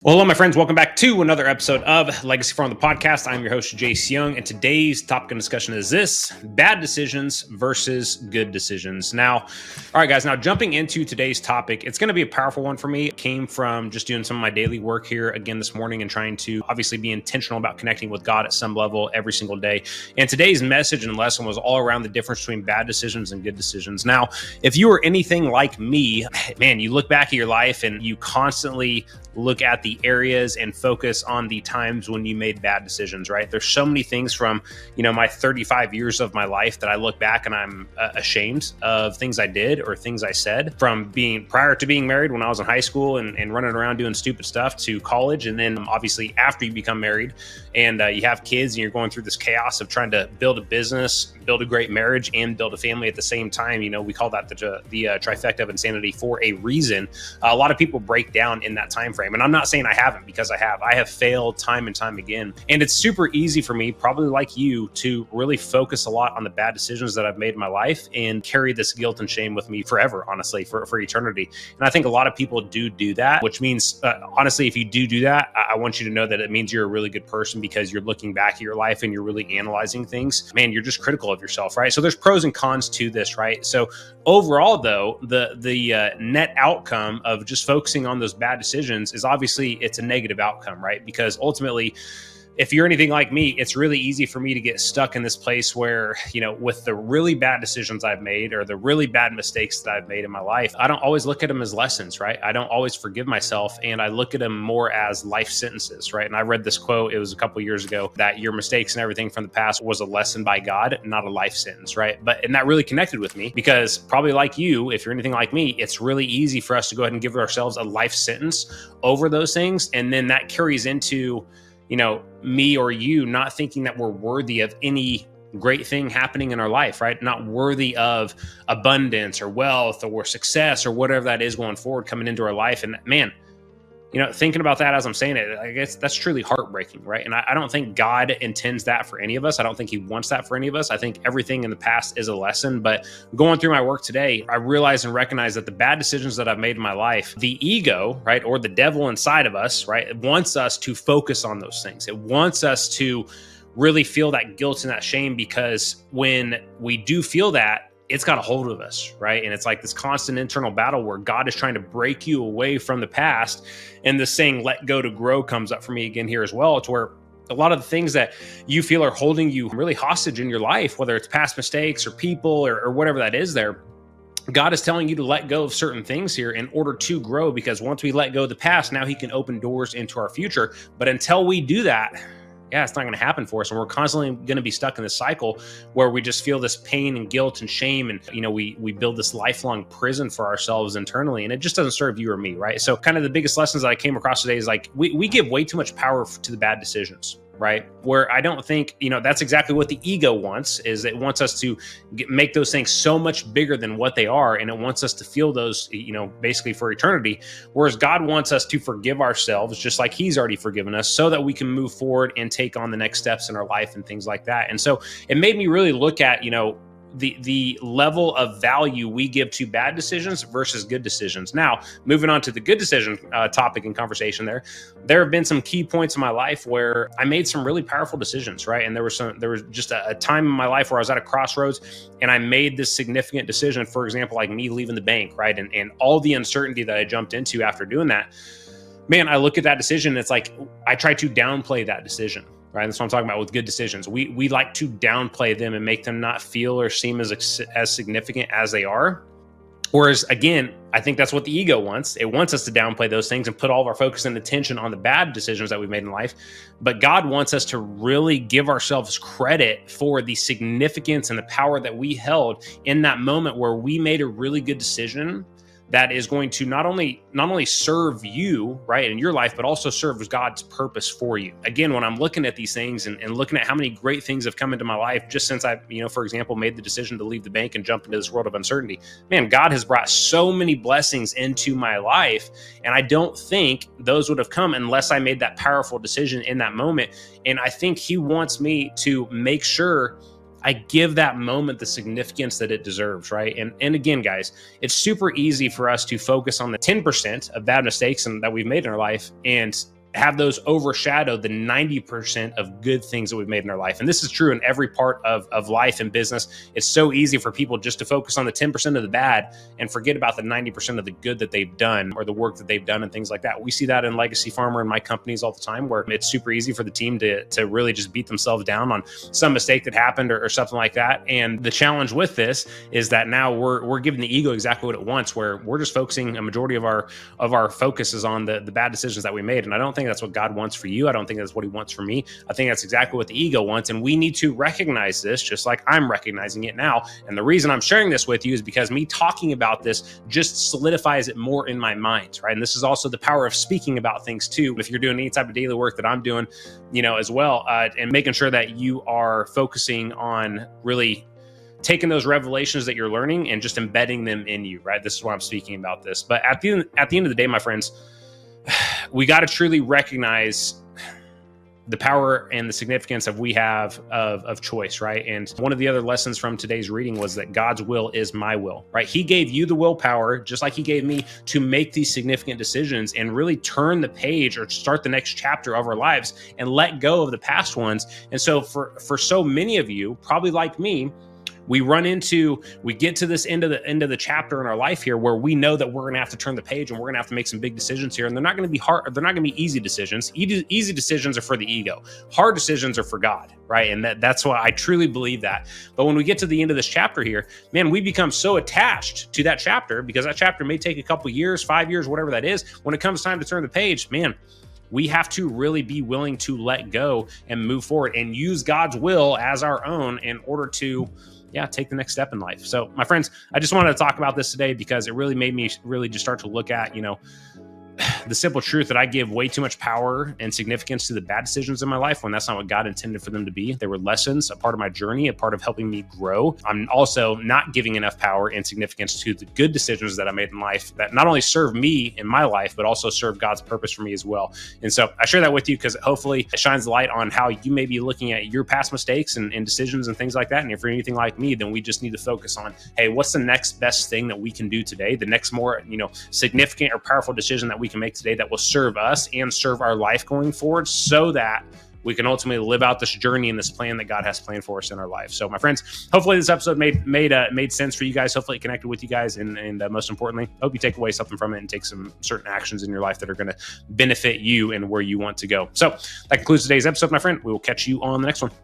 Well, hello, my friends. Welcome back to another episode of Legacy Farm, the podcast. I'm your host, Jace Young, and today's topic of discussion is this: bad decisions versus good decisions. Now, all right, guys, now jumping into today's topic, it's going to be a powerful one for me. It came from just doing some of my daily work here again this morning and trying to obviously be intentional about connecting with God at some level every single day. And today's message and lesson was all around the difference between bad decisions and good decisions. Now, if you are anything like me, man, you look back at your life and you constantly look at the areas and focus on the times when you made bad decisions, right? There's so many things from, my 35 years of my life that I look back and I'm ashamed of things I did or things I said, from being prior to being married when I was in high school and running around doing stupid stuff, to college. And then obviously after you become married and you have kids and you're going through this chaos of trying to build a business, build a great marriage, and build a family at the same time. We call that the trifecta of insanity for a reason. A lot of people break down in that time frame. And I'm not saying I haven't, because I have failed time and time again. And it's super easy for me, probably like you, to really focus a lot on the bad decisions that I've made in my life and carry this guilt and shame with me forever, honestly, for eternity. And I think a lot of people do that, which means, honestly, if you do that, I want you to know that it means you're a really good person, because you're looking back at your life and you're really analyzing things. Man, you're just critical of yourself, right? So there's pros and cons to this, right? So overall, though, the net outcome of just focusing on those bad decisions is obviously it's a negative outcome, right? Because ultimately, if you're anything like me, it's really easy for me to get stuck in this place where, with the really bad decisions I've made or the really bad mistakes that I've made in my life, I don't always look at them as lessons, right? I don't always forgive myself, and I look at them more as life sentences, right? And I read this quote, it was a couple years ago, that your mistakes and everything from the past was a lesson by God, not a life sentence, right? And that really connected with me, because probably like you, if you're anything like me, it's really easy for us to go ahead and give ourselves a life sentence over those things. And then that carries into me or you not thinking that we're worthy of any great thing happening in our life, right? Not worthy of abundance or wealth or success or whatever that is going forward coming into our life. And man, thinking about that as I'm saying it, I guess that's truly heartbreaking, right? And I don't think God intends that for any of us. I don't think he wants that for any of us. I think everything in the past is a lesson. But going through my work today, I realize and recognize that the bad decisions that I've made in my life, the ego, right, or the devil inside of us, right, it wants us to focus on those things. It wants us to really feel that guilt and that shame, because when we do feel that, it's got a hold of us, right? And it's like this constant internal battle where God is trying to break you away from the past. And the saying, let go to grow, comes up for me again here as well, to where a lot of the things that you feel are holding you really hostage in your life, whether it's past mistakes or people or whatever that is there, God is telling you to let go of certain things here in order to grow, because once we let go of the past, now he can open doors into our future. But until we do that, it's not going to happen for us. And we're constantly going to be stuck in this cycle where we just feel this pain and guilt and shame. And, we build this lifelong prison for ourselves internally, and it just doesn't serve you or me, right? So kind of the biggest lessons that I came across today is like, we give way too much power to the bad decisions, right? Where I don't think, that's exactly what the ego wants, is it wants us to make those things so much bigger than what they are. And it wants us to feel those, basically for eternity. Whereas God wants us to forgive ourselves, just like he's already forgiven us, so that we can move forward and take on the next steps in our life and things like that. And so it made me really look at, the level of value we give to bad decisions versus good decisions. Now, moving on to the good decision topic and conversation there have been some key points in my life where I made some really powerful decisions, right? And there was just a time in my life where I was at a crossroads and I made this significant decision, for example, like me leaving the bank, right? And all the uncertainty that I jumped into after doing that, man, I look at that decision, it's like, I try to downplay that decision. Right. That's what I'm talking about with good decisions. We like to downplay them and make them not feel or seem as significant as they are. Whereas, again, I think that's what the ego wants. It wants us to downplay those things and put all of our focus and attention on the bad decisions that we've made in life. But God wants us to really give ourselves credit for the significance and the power that we held in that moment where we made a really good decision that is going to not only serve you, right, in your life, but also serve God's purpose for you. Again, when I'm looking at these things and looking at how many great things have come into my life just since I, for example, made the decision to leave the bank and jump into this world of uncertainty, man, God has brought so many blessings into my life. And I don't think those would have come unless I made that powerful decision in that moment. And I think he wants me to make sure I give that moment the significance that it deserves, right? And again, guys, it's super easy for us to focus on the 10% of bad mistakes that we've made in our life and have those overshadow the 90% of good things that we've made in our life. And this is true in every part of life and business. It's so easy for people just to focus on the 10% of the bad and forget about the 90% of the good that they've done or the work that they've done and things like that. We see that in Legacy Farmer and my companies all the time, where it's super easy for the team to really just beat themselves down on some mistake that happened or something like that. And the challenge with this is that now we're giving the ego exactly what it wants, where we're just focusing a majority of our focus is on the bad decisions that we made. And I don't think that's what God wants for you. I don't think that's what he wants for me. I think that's exactly what the ego wants. And we need to recognize this, just like I'm recognizing it now. And the reason I'm sharing this with you is because me talking about this just solidifies it more in my mind, right? And this is also the power of speaking about things too. If you're doing any type of daily work that I'm doing, as well, and making sure that you are focusing on really taking those revelations that you're learning and just embedding them in you, right? This is why I'm speaking about this. But at the end of the day, my friends, we got to truly recognize the power and the significance we have of choice, right? And one of the other lessons from today's reading was that God's will is my will, right? He gave you the willpower, just like he gave me, to make these significant decisions and really turn the page or start the next chapter of our lives and let go of the past ones. And so for so many of you, probably like me, we get to this end of the chapter in our life here where we know that we're going to have to turn the page and we're going to have to make some big decisions here. And they're not going to be hard. They're not going to be easy decisions. Easy decisions are for the ego. Hard decisions are for God, right? And that's why I truly believe that. But when we get to the end of this chapter here, man, we become so attached to that chapter, because that chapter may take a couple years, 5 years, whatever that is. When it comes time to turn the page, man, we have to really be willing to let go and move forward and use God's will as our own in order to take the next step in life. So my friends, I just wanted to talk about this today because it really made me really just start to look at, the simple truth that I give way too much power and significance to the bad decisions in my life when that's not what God intended for them to be. They were lessons, a part of my journey, a part of helping me grow. I'm also not giving enough power and significance to the good decisions that I made in life that not only serve me in my life, but also serve God's purpose for me as well. And so I share that with you because hopefully it shines the light on how you may be looking at your past mistakes and decisions and things like that. And if you're anything like me, then we just need to focus on, hey, what's the next best thing that we can do today? The next more, significant or powerful decision that we can make today that will serve us and serve our life going forward, so that we can ultimately live out this journey and this plan that God has planned for us in our life. So my friends, hopefully this episode made sense for you guys. Hopefully it connected with you guys. And most importantly, I hope you take away something from it and take some certain actions in your life that are going to benefit you and where you want to go. So that concludes today's episode, my friend. We will catch you on the next one.